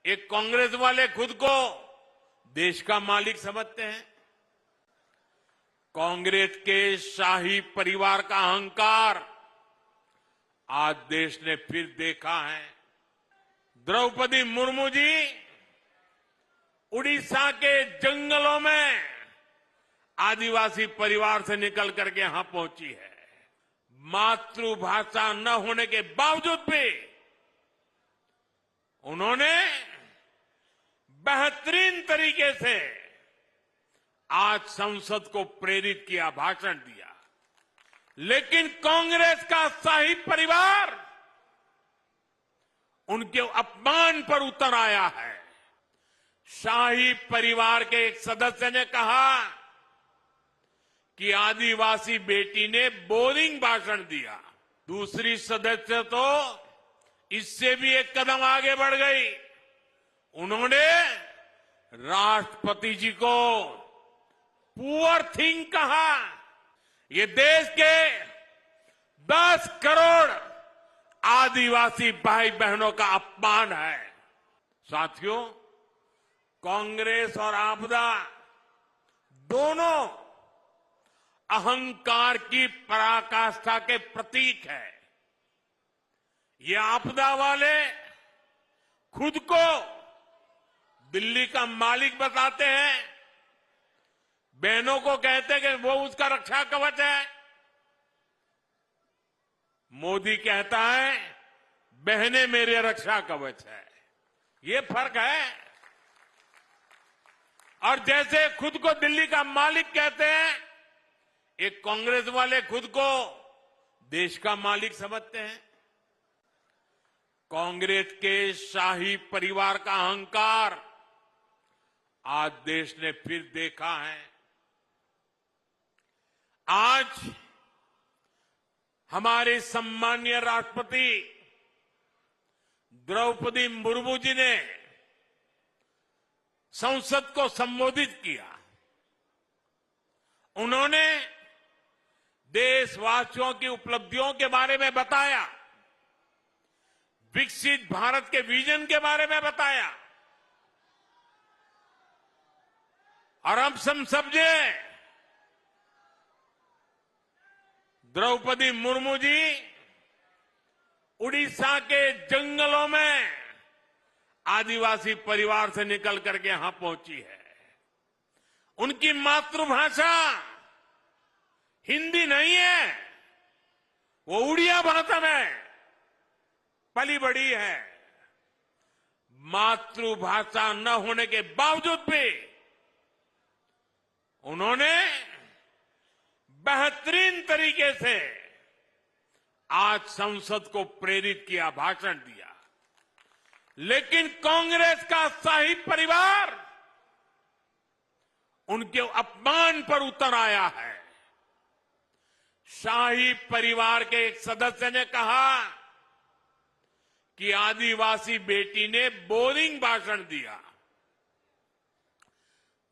एक कांग्रेस वाले खुद को देश का मालिक समझते हैं। कांग्रेस के शाही परिवार का अहंकार आज देश ने फिर देखा है। द्रौपदी मुर्मू जी उड़ीसा के जंगलों में आदिवासी परिवार से निकल करके यहां पहुंची है। मातृभाषा न होने के बावजूद भी उन्होंने बेहतरीन तरीके से आज संसद को प्रेरित किया, भाषण दिया। लेकिन कांग्रेस का शाही परिवार उनके अपमान पर उतर आया है। शाही परिवार के एक सदस्य ने कहा कि आदिवासी बेटी ने बोरिंग भाषण दिया। दूसरी सदस्य तो इससे भी एक कदम आगे बढ़ गई। उन्होंने राष्ट्रपति जी को पुअर थिंग कहा। ये देश के 10 करोड़ आदिवासी भाई बहनों का अपमान है। साथियों, कांग्रेस और आपदा दोनों अहंकार की पराकाष्ठा के प्रतीक है। ये आपदा वाले खुद को दिल्ली का मालिक बताते हैं, बहनों को कहते हैं कि वो उसका रक्षा कवच है। मोदी कहता है बहनें मेरे रक्षा कवच है। ये फर्क है। और जैसे खुद को दिल्ली का मालिक कहते हैं, एक कांग्रेस वाले खुद को देश का मालिक समझते हैं। कांग्रेस के शाही परिवार का अहंकार आज देश ने फिर देखा है। आज हमारे सम्मानीय राष्ट्रपति द्रौपदी मुर्मू जी ने संसद को संबोधित किया। उन्होंने देशवासियों की उपलब्धियों के बारे में बताया, विकसित भारत के विजन के बारे में बताया। और हम समझे द्रौपदी मुर्मू जी उड़ीसा के जंगलों में आदिवासी परिवार से निकल करके यहां पहुंची है। उनकी मातृभाषा हिंदी नहीं है, वो उड़िया भाषा में पली बड़ी है। मातृभाषा न होने के बावजूद भी उन्होंने बेहतरीन तरीके से आज संसद को प्रेरित किया, भाषण दिया। लेकिन कांग्रेस का शाही परिवार उनके अपमान पर उतर आया है। शाही परिवार के एक सदस्य ने कहा कि आदिवासी बेटी ने बोरिंग भाषण दिया।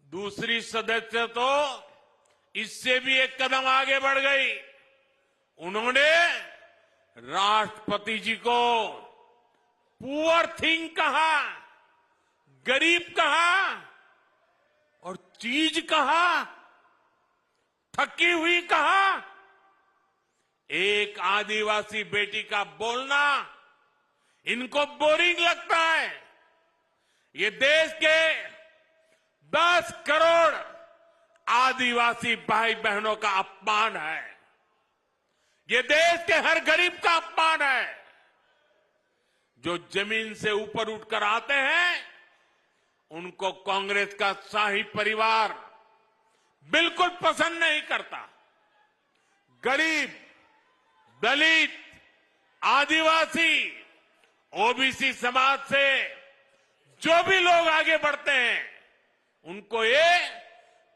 दूसरी सदस्य तो इससे भी एक कदम आगे बढ़ गई। उन्होंने राष्ट्रपति जी को पुअर थिंग कहा, गरीब कहा और चीज कहा, थकी हुई कहा। एक आदिवासी बेटी का बोलना इनको बोरिंग लगता है। ये देश के 10 करोड़ आदिवासी भाई बहनों का अपमान है। ये देश के हर गरीब का अपमान है। जो जमीन से ऊपर उठकर आते हैं, उनको कांग्रेस का शाही परिवार बिल्कुल पसंद नहीं करता। गरीब, दलित, आदिवासी, ओबीसी समाज से जो भी लोग आगे बढ़ते हैं, उनको ये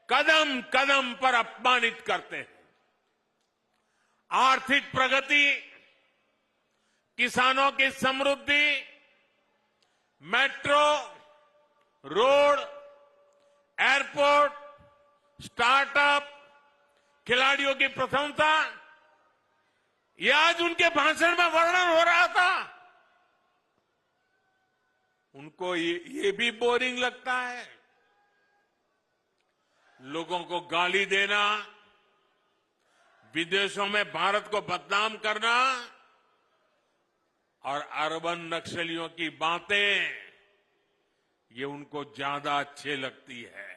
कदम कदम पर अपमानित करते हैं। आर्थिक प्रगति, किसानों की समृद्धि, मेट्रो, रोड, एयरपोर्ट, स्टार्टअप, खिलाड़ियों की प्रशंसा, ये आज उनके भाषण में वर्णन हो रहा था। उनको ये भी बोरिंग लगता है। लोगों को गाली देना, विदेशों में भारत को बदनाम करना और अर्बन नक्सलियों की बातें, ये उनको ज्यादा अच्छी लगती है।